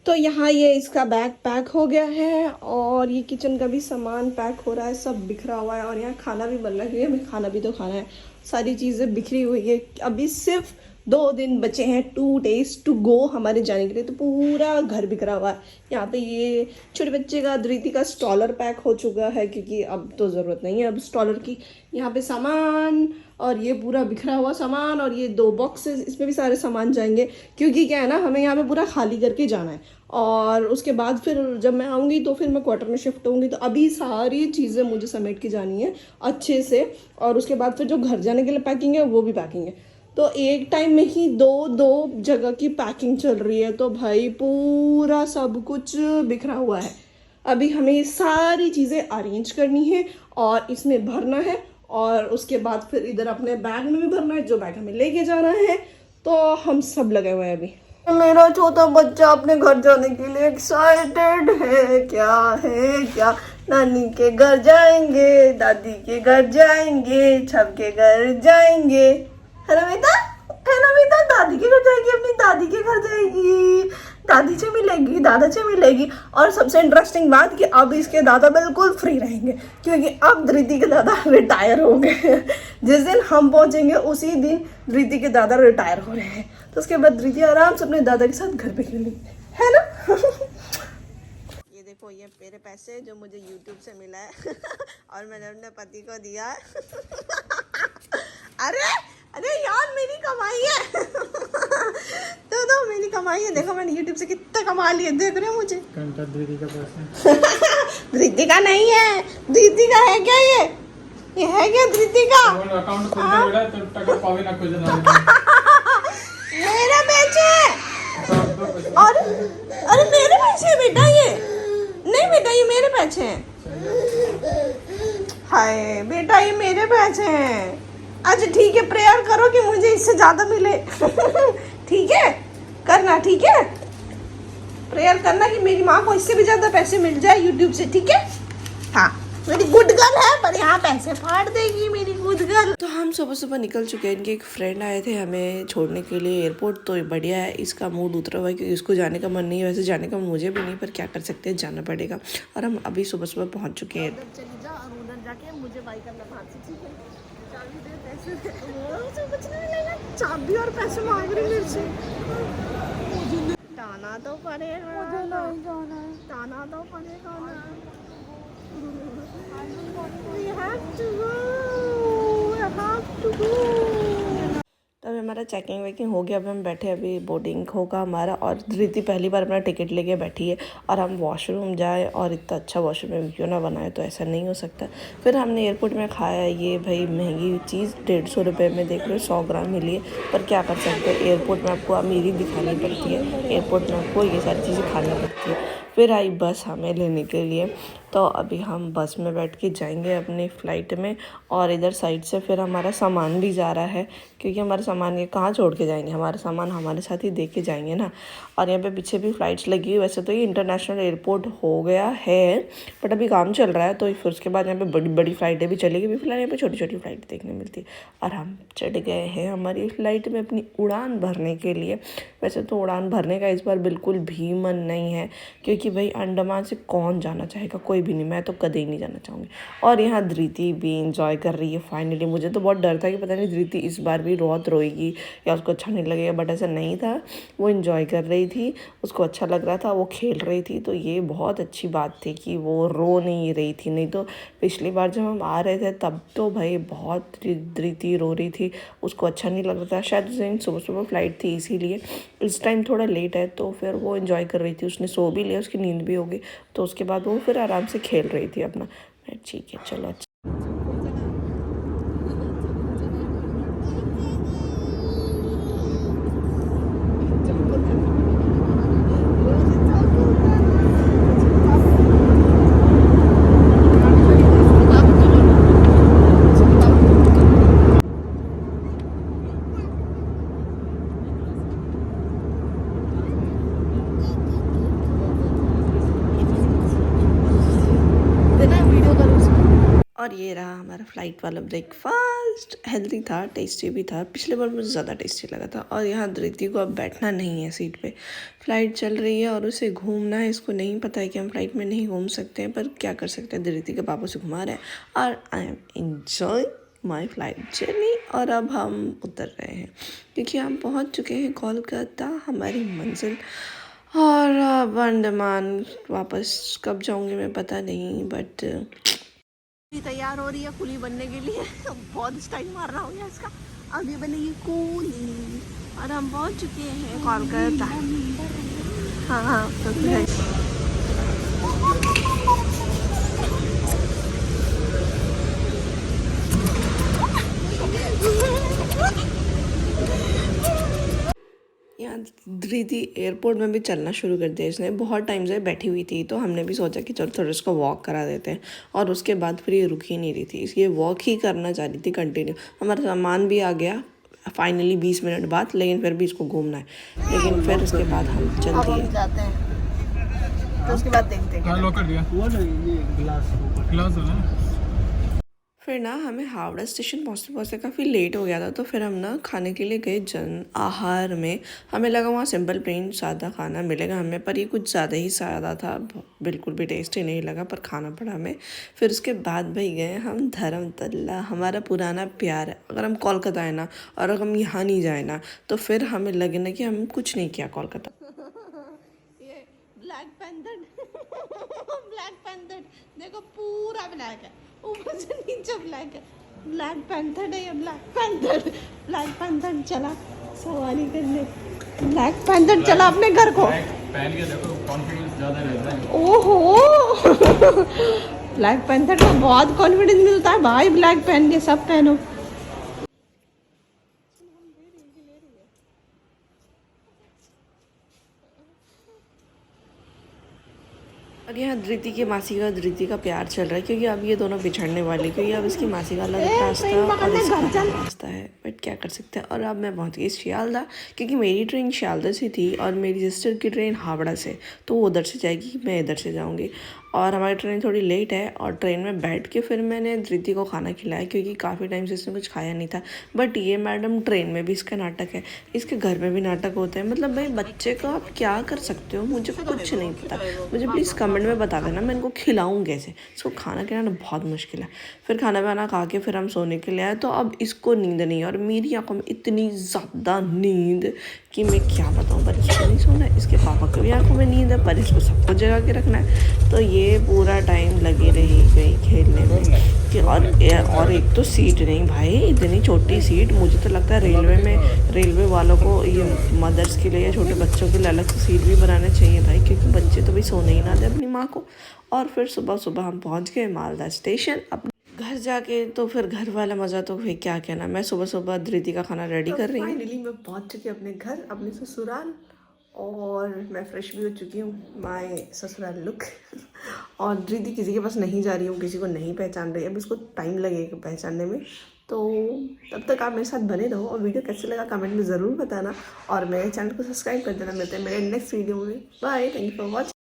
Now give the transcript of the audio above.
तो यहाँ ये इसका बैग पैक हो गया है और ये किचन का भी सामान पैक हो रहा है, सब बिखरा हुआ है। और यहाँ खाना भी बन रहा है क्योंकि हमें खाना भी तो खाना है। सारी चीज़ें बिखरी हुई है। अभी सिर्फ 2 दिन बचे हैं, 2 days टू गो हमारे जाने के लिए। तो पूरा घर बिखरा हुआ है। यहाँ पे ये छोटे बच्चे का धृति का स्टॉलर पैक हो चुका है क्योंकि अब तो ज़रूरत नहीं है अब स्टॉलर की। यहाँ पे सामान और ये पूरा बिखरा हुआ सामान और ये 2 बॉक्सेस, इसमें भी सारे सामान जाएंगे क्योंकि क्या है ना, हमें यहाँ पे पूरा खाली करके जाना है। और उसके बाद फिर जब मैं आऊँगी तो फिर मैं क्वार्टर में शिफ्ट होऊंगी। तो अभी सारी चीज़ें मुझे समेट के जानी है अच्छे से। और उसके बाद फिर जो घर जाने के लिए पैकिंग है वो भी पैकिंग है। तो एक टाइम में ही दो दो जगह की पैकिंग चल रही है। तो भाई पूरा सब कुछ बिखरा हुआ है। अभी हमें सारी चीज़ें अरेंज करनी है और इसमें भरना है। और उसके बाद फिर इधर अपने बैग में भी भरना है, जो बैग हमें लेके जाना है। तो हम सब लगे हुए हैं अभी। मेरा छोटा बच्चा अपने घर जाने के लिए एक्साइटेड है। क्या है क्या, नानी के घर जाएंगे, दादी के घर जाएंगे, सबके घर जाएंगे। है ना बेटा, है ना बेटा, दादी के घर जाएगी, अपनी दादी के घर जाएगी, दादी से मिलेगी, दादा से मिलेगी। और सबसे इंटरेस्टिंग बात कि अब इसके दादा बिल्कुल फ्री रहेंगे क्योंकि अब धृति के दादा रिटायर हो गए। जिस दिन हम पहुंचेंगे उसी दिन धृति के दादा रिटायर हो रहे हैं। तो उसके बाद धृति आराम से अपने दादा के साथ घर पे खेलेंगे, है ना। ये देखो, ये मेरे पैसे जो मुझे YouTube से मिला है और मैंने अपने पति को दिया है। अरे अरे यार, मेरी कमाई है। तो मेरी कमाई है। देखो मैंने YouTube से कितना कमा लिया, देख रहे हो मुझे। धृति का पैसा धृति का नहीं है, धृति का है क्या ये है क्या धृति का? अकाउंट खोल दे तो टका पावे ना कुछ ना। मेरे पैसे और अरे मेरे पैसे है बेटा, ये नहीं बेटा, ये मेरे पैसे हैं। हाय बेटा, ये मेरे पैसे हैं। अच्छा ठीक है, प्रेयर करो कि मुझे इससे ज्यादा मिले। ठीक है, करना, ठीक है, प्रेयर करना कि मेरी माँ को इससे भी ज्यादा पैसे मिल जाए YouTube से, ठीक है। हाँ, मेरी गुड गर्ल है पर यहाँ पैसे फाड़ देगी मेरी गुड गर्ल। तो हम सुबह सुबह निकल चुके हैं। इनके एक फ्रेंड आए थे हमें छोड़ने के लिए एयरपोर्ट। तो बढ़िया है, इसका मूड उतरा हुआ है क्योंकि इसको जाने का मन नहीं है। वैसे जाने का मन मुझे भी नहीं, पर क्या कर सकते हैं, जाना पड़ेगा। और हम अभी सुबह सुबह पहुँच चुके हैं। चली जा और उधर जाके मुझे बाई करना बाहर से, ठीक है। चाबी दे, पैसे कुछ नहीं मिलेगा, चाबी और पैसे मांग रही मेरे से। ताना तो पड़ेगा, ताना तो पड़ेगा ना। We have to go. We have to go. तो अभी हमारा चेकिंग वेकिंग हो गया। अभी हम बैठे, अभी बोर्डिंग होगा हमारा। और धृति पहली बार अपना टिकट लेके बैठी है। और हम वॉशरूम जाए और इतना अच्छा वॉशरूम क्यों ना बनाए, तो ऐसा नहीं हो सकता। फिर हमने एयरपोर्ट में खाया ये भाई महंगी चीज़, 150 रुपये में देख लो 100 ग्राम मिली है। पर क्या कर सकते हैं, एयरपोर्ट में आपको अमीरी दिखानी पड़ती है, एयरपोर्ट में आपको ये सारी चीज़ें खानी पड़ती है। फिर आई बस हमें लेने के लिए। तो अभी हम बस में बैठ के जाएंगे अपनी फ़्लाइट में। और इधर साइड से फिर हमारा सामान भी जा रहा है क्योंकि हमारा सामान ये कहाँ छोड़ के जाएंगे, हमारा सामान हमारे साथ ही दे के जाएंगे ना। और यहाँ पे पीछे भी फ़्लाइट्स लगी हुई। वैसे तो ये इंटरनेशनल एयरपोर्ट हो गया है, बट अभी काम चल रहा है। तो फिर उसके बाद यहाँ पे बड़ी बड़ी फ़्लाइटें भी चलेगी। अभी फिलहाल यहाँ पे छोटी छोटी फ़्लाइट देखने मिलती है। और हम चढ़ गए हैं हमारी फ़्लाइट में अपनी उड़ान भरने के लिए। वैसे तो उड़ान भरने का इस बार बिल्कुल भी मन नहीं है क्योंकि भाई अंडमान से कौन जाना चाहेगा, कोई भी नहीं। मैं तो कभी नहीं जाना चाहूँगी। और यहाँ धृति भी इंजॉय कर रही है फाइनली। मुझे तो बहुत डर था कि पता नहीं धृति इस बार भी बहुत रोएगी या उसको अच्छा नहीं लगेगा, बट ऐसा नहीं था। वो इंजॉय कर रही थी, उसको अच्छा लग रहा था, वो खेल रही थी। तो ये बहुत अच्छी बात थी कि वो रो नहीं रही थी। नहीं तो पिछली बार जब हम आ रहे थे तब तो भाई बहुत धृति रो रही थी, उसको अच्छा नहीं लग रहा था। शायद उस दिन सुबह सुबह फ़्लाइट थी इसीलिए। इस टाइम थोड़ा लेट है तो फिर वो इंजॉय कर रही थी। उसने सो भी लिया, उसकी नींद भी हो गई। तो उसके बाद वो फिर आराम से खेल रही थी अपना। ठीक है, चलो अच्छा। और ये रहा हमारा फ्लाइट वाला ब्रेकफास्ट। हेल्दी था, टेस्टी भी था। पिछले बार मुझे ज़्यादा टेस्टी लगा था। और यहाँ धृति को अब बैठना नहीं है सीट पे, फ़्लाइट चल रही है और उसे घूमना है। इसको नहीं पता है कि हम फ़्लाइट में नहीं घूम सकते हैं, पर क्या कर सकते हैं, धृति के पापा से घुमा रहे हैं और I am enjoying my flight journey. और अब हम उतर रहे हैं क्योंकि हम पहुँच चुके हैं कोलकाता, हमारी मंजिल। और अब अंडमान वापस कब जाऊँगी मैं पता नहीं, बट तैयार हो रही है कूली बनने के लिए। बहुत स्टाइल मार रहा हूँ इसका। अब ये बनेगी कूली और हम पहुँच चुके हैं कोलकाता। हाँ तो फिर है। यहाँ धृति एयरपोर्ट में भी चलना शुरू कर दिया इसने। बहुत टाइम से बैठी हुई थी तो हमने भी सोचा कि चलो थोड़ा इसको वॉक करा देते हैं। और उसके बाद फिर ये रुक ही नहीं रही थी, इसलिए वॉक ही करना चाह रही थी कंटिन्यू। हमारा सामान भी आ गया फाइनली 20 मिनट बाद, लेकिन फिर भी इसको घूमना है। लेकिन फिर उसके बाद हम चलते जाते हैं, तो उसके बाद देखते हैं। लॉक कर दिया ग्लास है ना। फिर ना हमें हावड़ा स्टेशन पहुँचते पहुँचते काफ़ी लेट हो गया था, तो फिर हम ना खाने के लिए गए जन आहार में। हमें लगा वहाँ सिंपल प्लेन सादा खाना मिलेगा हमें, पर ये कुछ ज़्यादा ही सादा था, बिल्कुल भी टेस्टी नहीं लगा, पर खाना पड़ा हमें। फिर उसके बाद भाई गए हम धर्मतला, हमारा पुराना प्यार है। अगर हम कोलकाता आए ना और अगर हम यहाँ नहीं जाए ना तो फिर हमें लगे ना कि हम कुछ नहीं किया कोलकाता। ये ब्लैक पैंथर ब्लैक पैंथर देखो पूरा ब्लैक है, ऊपर से नीचे ब्लैक है। ब्लैक पैंथर है ये, ब्लैक पैंथर चला सवारी करने। ब्लैक पैंथर चला अपने घर को। पहन के देखो कॉन्फिडेंस ज़्यादा रहता है। ओहो ब्लैक पैंथर को बहुत कॉन्फिडेंस मिलता है भाई। ब्लैक पहन के सब पहनो। और यहाँ धृति की मासी का धृति का प्यार चल रहा है, क्योंकि अब ये दोनों बिछड़ने वाले, क्योंकि अब इसकी मासी का अलग रास्ता और इसका अलग रास्ता है। बट क्या कर सकते हैं। और अब मैं पहुँच गई शियालदा, क्योंकि मेरी ट्रेन शियालदा से थी और मेरी सिस्टर की ट्रेन हावड़ा से, तो वो उधर से जाएगी, मैं इधर से जाऊँगी। और हमारी ट्रेन थोड़ी लेट है। और ट्रेन में बैठ के फिर मैंने धृति को खाना खिलाया, क्योंकि काफ़ी टाइम से इसने कुछ खाया नहीं था। बट ये मैडम ट्रेन में भी इसका नाटक है, इसके घर में भी नाटक होते हैं। मतलब भाई बच्चे का आप क्या कर सकते हो, मुझे कुछ नहीं पता। मुझे प्लीज़ कमेंट में बता देना मैं इनको खिलाऊँ कैसे। इसको खाना खिलाना बहुत मुश्किल है। फिर खाना वाना खा के फिर हम सोने के लिए आए, तो अब इसको नींद नहीं है और मेरी आंखों में इतनी ज़्यादा नींद कि मैं क्या बताऊँ। पर इसको नहीं सोना है, इसके पापा को भी आंखों में नींद है, पर इसको सबको जगा के रखना है। तो ये पूरा टाइम लगी रही गई खेलने में कि और एक तो सीट नहीं भाई, इतनी छोटी सीट। मुझे तो लगता है रेलवे वालों को ये मदर्स के लिए या छोटे बच्चों के लिए अलग से सीट भी बनाना चाहिए भाई, क्योंकि बच्चे तो भी सोने ही ना दे अपनी माँ को। और फिर सुबह हम पहुँच गए मालदा स्टेशन। अब घर जाके तो फिर घर वाला मज़ा तो भाई क्या कहना। मैं सुबह धृति का खाना रेडी कर रही हूँ। फाइनली मैं पहुँच चुकी हूँ अपने घर, अपने ससुराल, और मैं फ्रेश भी हो चुकी हूँ, माय ससुराल लुक। और धृति किसी के पास नहीं जा रही हूँ, किसी को नहीं पहचान रही। अब इसको टाइम लगेगा पहचानने में, तो तब तक आप मेरे साथ बने रहो। और वीडियो कैसे लगा कमेंट में ज़रूर बताना, और मेरे चैनल को सब्सक्राइब कर देना। मिलते हैं मेरे नेक्स्ट वीडियो में। Bye, thank you for watching.